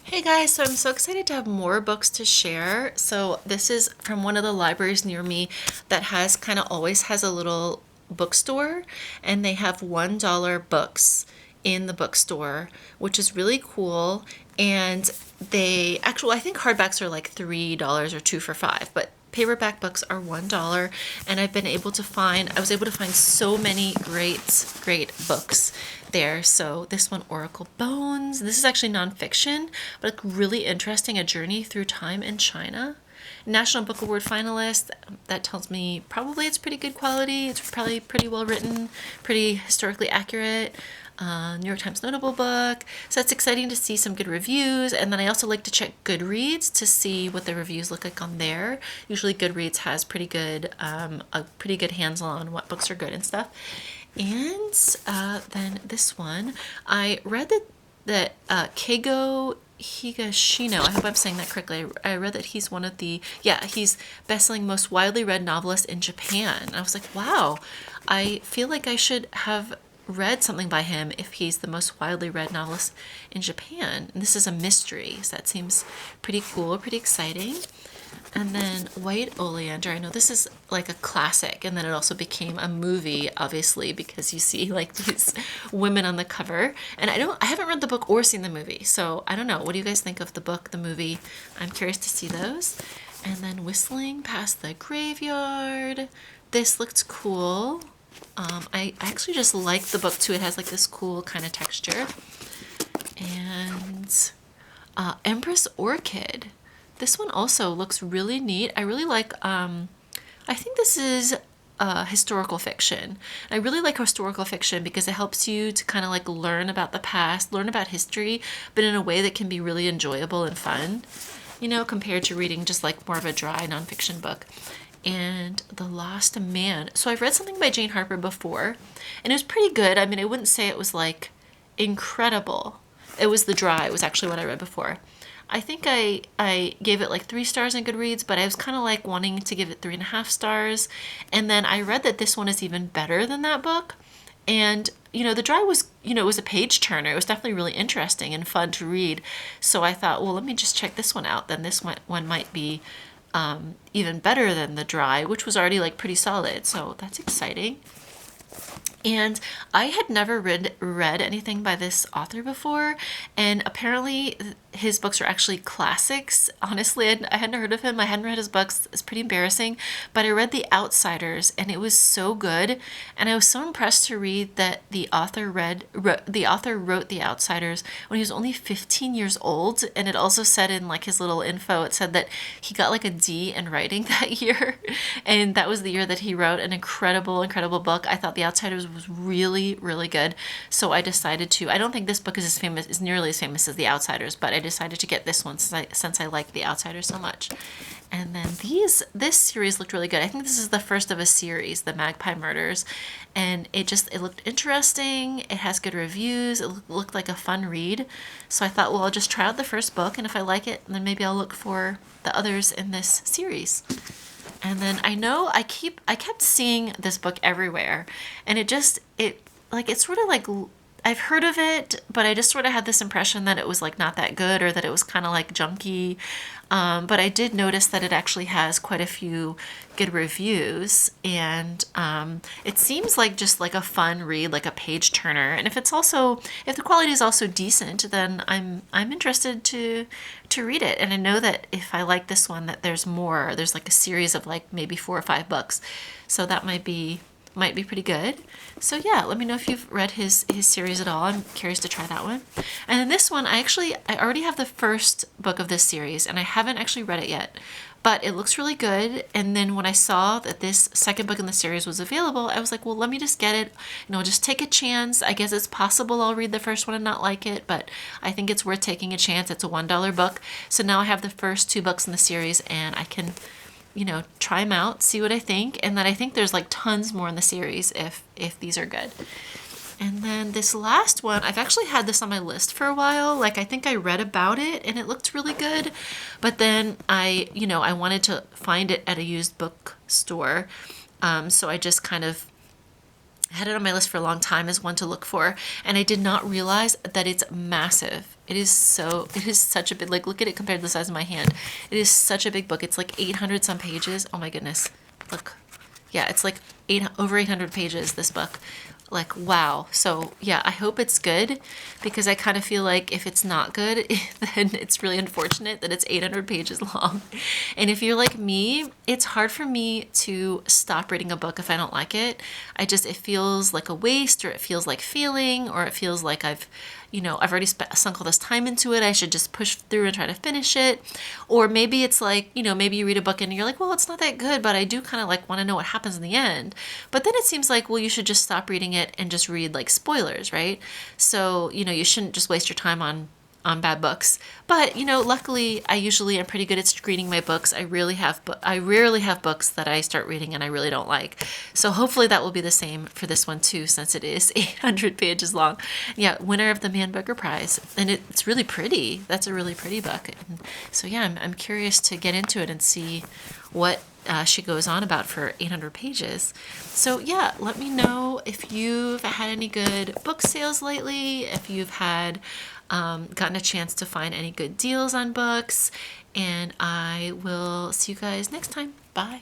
Hey guys, so I'm so excited to have more books to share. So this is from one of the libraries near me that has kind of always has a little bookstore, and they have $1 books in the bookstore, which is really cool. And they actually, I think hardbacks are like $3 or two for five, but paperback books are $1. And I was able to find so many great books there. So this one, Oracle Bones, this is actually nonfiction, but really interesting, a journey through time in China. National Book Award finalist. That tells me probably it's pretty good quality. It's probably pretty well written, pretty historically accurate. New York Times notable book. So it's exciting to see some good reviews. And then I also like to check Goodreads to see what the reviews look like on there. Usually Goodreads has a pretty good handle on what books are good and stuff. And then this one, I read that Keigo Higashino, I hope I'm saying that correctly. I read that he's he's best-selling most widely read novelist in Japan. I was like, wow, I feel like I should have read something by him if he's the most widely read novelist in Japan. And this is a mystery, so that seems pretty cool, pretty exciting. And then White Oleander, I know this is like a classic, and then it also became a movie, obviously, because you see like these women on the cover. And I haven't read the book or seen the movie, so I don't know. What do you guys think of the book, the movie? I'm curious to see those. And then Whistling Past the Graveyard. This looks cool. I actually just like the book too. It has like this cool kind of texture. And Empress Orchid. This one also looks really neat. I really like, I think this is historical fiction. I really like historical fiction because it helps you to kind of like learn about the past, learn about history, but in a way that can be really enjoyable and fun, compared to reading just like more of a dry nonfiction book. And The Lost Man. So I've read something by Jane Harper before, and it was pretty good. I mean, I wouldn't say it was like incredible. It was it was actually what I read before. I think I gave it like 3 stars in Goodreads, but I was kind of like wanting to give it 3.5 stars. And then I read that this one is even better than that book. And, the dry was, it was a page turner. It was definitely really interesting and fun to read. So I thought, well, let me just check this one out. Then this one might be even better than the dry, which was already like pretty solid. So that's exciting. And I had never read anything by this author before, and apparently his books are actually classics. Honestly, I hadn't heard of him. I hadn't read his books. It's pretty embarrassing, but I read The Outsiders, and it was so good. And I was so impressed to read that the author wrote The Outsiders when he was only 15 years old. And it also said in like his little info, it said that he got like a D in writing that year, and that was the year that he wrote an incredible book. I thought The Outsiders was really good. So I decided to. I don't think this book is nearly as famous as The Outsiders, but I decided to get this one since I like The Outsiders so much. And then this series looked really good. I think this is the first of a series, The Magpie Murders, and it looked interesting. It has good reviews. It looked like a fun read. So I thought, well, I'll just try out the first book, and if I like it, then maybe I'll look for the others in this series. And then I kept seeing this book everywhere, and it's sort of like I've heard of it, but I just sort of had this impression that it was like not that good, or that it was kind of like junky. But I did notice that it actually has quite a few good reviews, and it seems like just like a fun read, like a page turner. And if the quality is also decent, then I'm interested to read it. And I know that if I like this one, that there's more. There's like a series of like maybe 4 or 5 books, so that might be pretty good. So yeah, let me know if you've read his series at all. I'm curious to try that one. And then this one, I already have the first book of this series, and I haven't actually read it yet, but it looks really good. And then when I saw that this second book in the series was available, I was like, well, let me just get it. Just take a chance. I guess it's possible I'll read the first one and not like it, but I think it's worth taking a chance. It's a $1 book. So now I have the first 2 books in the series, and I can try them out, see what I think. And then I think there's like tons more in the series if these are good. And then this last one, I've actually had this on my list for a while. Like, I think I read about it and it looked really good, but then I wanted to find it at a used bookstore. So I just kind of I had it on my list for a long time as one to look for, and I did not realize that it's massive. It is such a big, like, look at it compared to the size of my hand. It is such a big book. It's like 800 some pages. Oh my goodness. Look. Yeah, it's like over 800 pages, this book. Like, wow. So yeah, I hope it's good, because I kind of feel like if it's not good, then it's really unfortunate that it's 800 pages long. And if you're like me, it's hard for me to stop reading a book if I don't like it. It feels like a waste, or it feels like failing, or it feels like I've already sunk all this time into it. I should just push through and try to finish it. Or maybe it's like, maybe you read a book and you're like, well, it's not that good, but I do kind of like want to know what happens in the end. But then it seems like, well, you should just stop reading it and just read like spoilers, right? So, you shouldn't just waste your time on bad books. But, luckily I usually am pretty good at screening my books. I rarely have books that I start reading and I really don't like. So hopefully that will be the same for this one too, since it is 800 pages long. Yeah, winner of the Man Booker Prize. And it's really pretty. That's a really pretty book. And so yeah, I'm curious to get into it and see what she goes on about for 800 pages. So yeah, let me know if you've had any good book sales lately, if you've had gotten a chance to find any good deals on books, and I will see you guys next time. Bye.